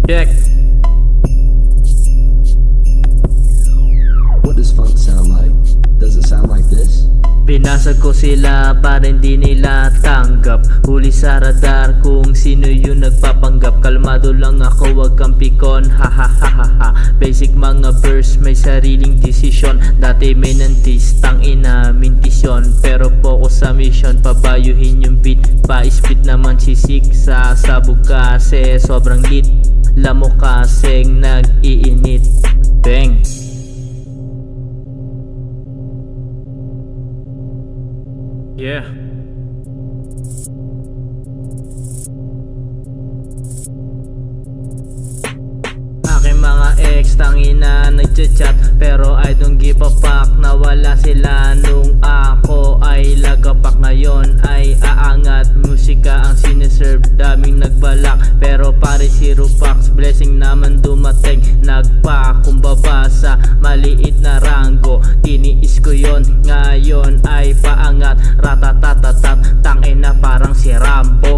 Check. What does funk sound like? Does it sound like this? Binasag ko sila para hindi nila tanggap. Huli sa radar kung sino yung nagpapanggap. Kalmado lang ako, wag kang pikon. Ha ha ha ha ha. Basic mga verse, may sariling desisyon. Dati may nantis, tangina, mintisyon. Pero focus sa mission, pabayuhin yung beat. Pa-split naman sisik sa sabog kasi sobrang lit. Lamok kasing nag-iinit. Bang. Yeah. Aking mga ex tangina nagchat-chat, pero I don't give a fuck. Nawala sila nung ako ay lagapak. Ngayon ay aangat, musika ang siniserve. Daming nagbalak pero pare zero facts. Blessing naman dumating, nagpakumbaba sa maliit na ranggo. Tiniis ko yon, ngayon ay paangat. Ratatatatat, tangina parang si Rambo.